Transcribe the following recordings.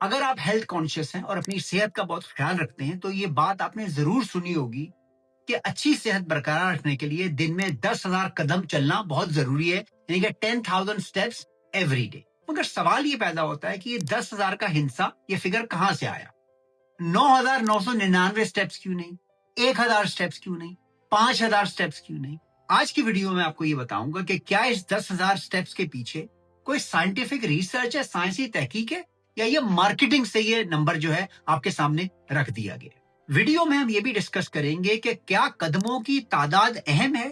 اگر آپ health conscious ہیں اور اپنی صحت کا بہت خیال رکھتے ہیں تو یہ بات آپ نے ضرور سنی ہوگی کہ اچھی صحت برقرار رکھنے کے لیے دن میں 10,000 قدم چلنا بہت ضروری ہے، یعنی کہ 10,000 steps ایوری ڈے۔ مگر سوال یہ پیدا ہوتا ہے کہ یہ 10,000 کا ہنسا، یہ فگر کہاں سے آیا؟ 9,999 اسٹیپس کیوں نہیں؟ 1,000 اسٹیپس کیوں نہیں؟ 5,000 اسٹیپس کیوں نہیں؟ آج کی ویڈیو میں آپ کو یہ بتاؤں گا کہ کیا اس 10,000 اسٹیپس کے پیچھے کوئی سائنٹیفک ریسرچ ہے، سائنسی تحقیق ہے، یا یہ مارکیٹنگ سے یہ نمبر جو ہے آپ کے سامنے رکھ دیا گیا؟ ویڈیو میں ہم یہ بھی ڈسکس کریں گے کہ کیا قدموں کی تعداد اہم ہے،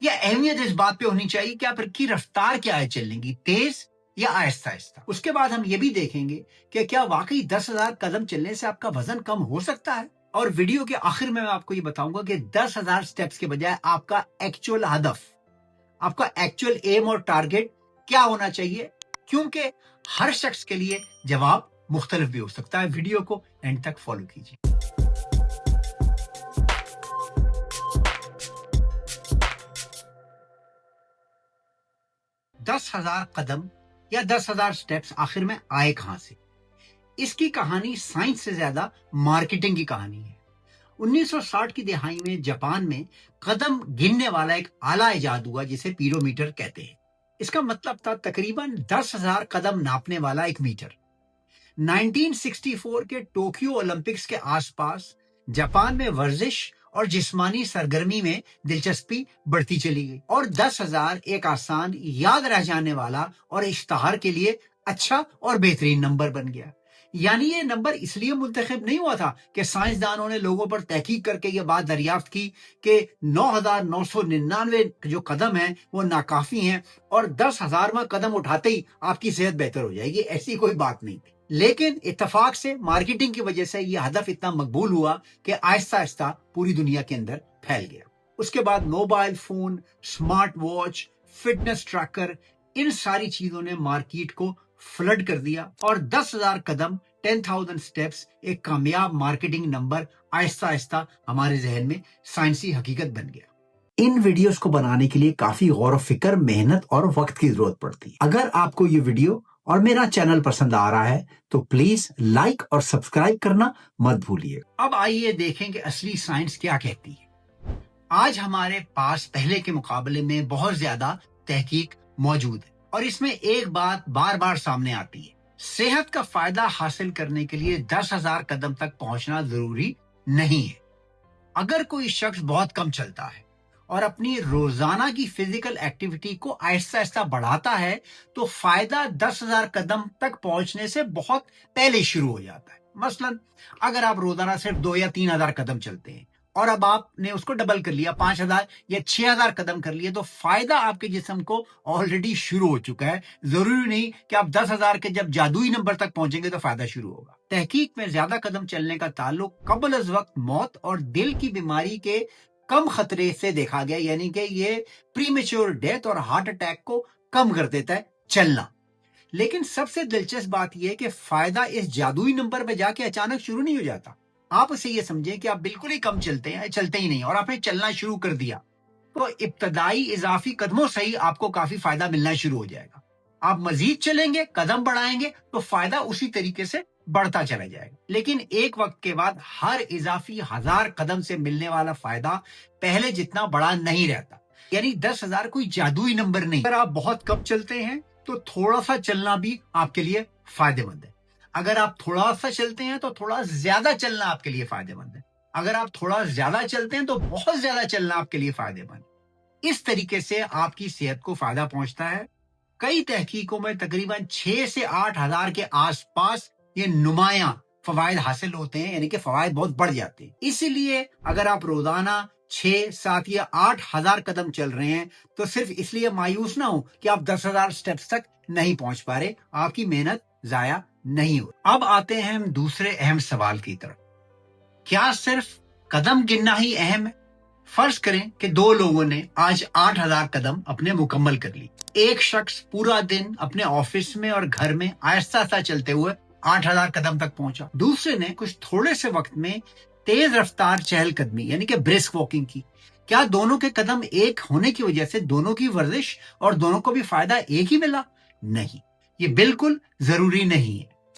یا اہمیت اس بات پہ ہونی چاہیے کہ آپ کی رفتار کیا ہے چلنے کی، تیز یا آہستہ آہستہ۔ اس کے بعد ہم یہ بھی دیکھیں گے کہ کیا واقعی 10,000 قدم چلنے سے آپ کا وزن کم ہو سکتا ہے، اور ویڈیو کے آخر میں آپ کو یہ بتاؤں گا کہ 10,000 سٹیپس کے بجائے آپ کا ایکچوئل ہدف، آپ کا ایکچوئل ایم اور ٹارگٹ کیا ہونا چاہیے، کیونکہ ہر شخص کے لیے جواب مختلف بھی ہو سکتا ہے۔ ویڈیو کو اینڈ تک فالو کیجیے۔ 10,000 قدم یا 10,000 سٹیپس آخر میں آئے کہاں سے؟ اس کی کہانی سائنس سے زیادہ مارکیٹنگ کی کہانی ہے۔ 1960 کی دہائی میں جاپان میں قدم گننے والا ایک آلہ ایجاد ہوا جسے پیرومیٹر کہتے ہیں۔ اس کا مطلب تھا تقریباً 10,000 قدم ناپنے والا ایک میٹر۔ 1964 کے ٹوکیو اولمپکس کے آس پاس جاپان میں ورزش اور جسمانی سرگرمی میں دلچسپی بڑھتی چلی گئی، اور 10,000 ایک آسان، یاد رہ جانے والا اور اشتہار کے لیے اچھا اور بہترین نمبر بن گیا۔ یعنی یہ نمبر اس لیے منتخب نہیں ہوا تھا کہ سائنسدانوں نے لوگوں پر تحقیق کر کے یہ بات دریافت کی کہ 9,999 جو قدم ہیں وہ ناکافی ہیں اور 10,000واں قدم اٹھاتے ہی آپ کی صحت بہتر ہو جائے گی، ایسی کوئی بات نہیں تھی۔ لیکن اتفاق سے مارکیٹنگ کی وجہ سے یہ ہدف اتنا مقبول ہوا کہ آہستہ آہستہ پوری دنیا کے اندر پھیل گیا۔ اس کے بعد mobile phone, smart watch, fitness tracker, ان ساری چیزوں نے مارکیٹ کو فلڈ کر دیا، اور 10,000 قدم 10,000 سٹیپس ایک کامیاب مارکیٹنگ نمبر آہستہ آہستہ ہمارے ذہن میں سائنسی حقیقت بن گیا۔ ان ویڈیوز کو بنانے کے لیے کافی غور و فکر، محنت اور وقت کی ضرورت پڑتی ہے۔ اگر آپ کو یہ ویڈیو اور میرا چینل پسند آ رہا ہے تو پلیز لائک اور سبسکرائب کرنا مت بھولیے۔ اب آئیے دیکھیں کہ اصلی سائنس کیا کہتی ہے۔ آج ہمارے پاس پہلے کے مقابلے میں بہت زیادہ تحقیق موجود ہے، اور اس میں ایک بات بار بار سامنے آتی ہے: صحت کا فائدہ حاصل کرنے کے لیے 10,000 قدم تک پہنچنا ضروری نہیں ہے۔ اگر کوئی شخص بہت کم چلتا ہے اور اپنی روزانہ کی فزیکل ایکٹیویٹی کو آہستہ آہستہ بڑھاتا ہے تو فائدہ 10,000 قدم تک پہنچنے سے بہت پہلے شروع ہو جاتا ہے۔ مثلا اگر آپ روزانہ صرف 2 یا 3,000 قدم چلتے ہیں اور اب آپ نے اس کو ڈبل کر لیا، 5,000 یا 6,000 قدم کر لیے، تو فائدہ آپ کے جسم کو آلریڈی شروع ہو چکا ہے۔ ضروری نہیں کہ آپ 10,000 کے جب جادوئی نمبر تک پہنچیں گے تو فائدہ شروع ہوگا۔ تحقیق میں زیادہ قدم چلنے کا تعلق قبل از وقت موت اور دل کی بیماری کے کم خطرے سے دیکھا گیا، یعنی کہ یہ پری میچور ڈیتھ اور ہارٹ اٹیک کو کم کر دیتا ہے چلنا۔ لیکن سب سے دلچسپ بات یہ ہے کہ فائدہ اس جادوئی نمبر پہ جا کے اچانک شروع نہیں ہو جاتا۔ آپ اسے یہ سمجھیں کہ آپ بالکل ہی کم چلتے ہیں، چلتے ہی نہیں، اور آپ نے چلنا شروع کر دیا تو ابتدائی اضافی قدموں سے ہی آپ کو کافی فائدہ ملنا شروع ہو جائے گا۔ آپ مزید چلیں گے، قدم بڑھائیں گے تو فائدہ اسی طریقے سے بڑھتا چلا جائے گا۔ لیکن ایک وقت کے بعد ہر اضافی 1,000 قدم سے ملنے والا فائدہ پہلے جتنا بڑا نہیں رہتا۔ یعنی 10,000 کوئی جادوئی نمبر نہیں۔ اگر آپ بہت کم چلتے ہیں تو تھوڑا سا چلنا بھی آپ کے لیے فائدہ مند ہے۔ اگر آپ تھوڑا سا چلتے ہیں تو تھوڑا زیادہ چلنا آپ کے لیے فائدہ مند ہے۔ اگر آپ تھوڑا زیادہ چلتے ہیں تو بہت زیادہ چلنا آپ کے لیے فائدہ مند ہے۔ اس طریقے سے آپ کی صحت کو فائدہ پہنچتا ہے۔ کئی تحقیقوں میں تقریباً 6 سے 8,000 کے آس پاس یہ نمایاں فوائد حاصل ہوتے ہیں، یعنی کہ فوائد بہت بڑھ جاتے ہیں۔ اسی لیے اگر آپ روزانہ 6، 7 یا 8,000 قدم چل رہے ہیں تو صرف اس لیے مایوس نہ ہو کہ آپ 10,000 سٹیپس تک نہیں پہنچ پا رہے، آپ کی محنت ضائع نہیں ہو۔ اب آتے ہیں ہم دوسرے اہم سوال کی طرف: کیا صرف قدم گننا ہی اہم ہے؟ فرض کریں کہ 2 لوگوں نے آج 8,000 قدم اپنے مکمل کر لی۔ ایک شخص پورا دن اپنے آفس میں اور گھر میں آہستہ آہستہ چلتے ہوئے 8,000 قدم تک پہنچا۔ دوسرے نے کچھ تھوڑے سے وقت میں تیز رفتار چہل قدمی یعنی کہ برسک واکنگ کی۔ کیا دونوں کے قدم ایک ہونے کی وجہ سے دونوں کی ورزش اور دونوں کو بھی فائدہ ایک ہی ملا؟ نہیں، یہ بالکل ضروری نہیں ہے۔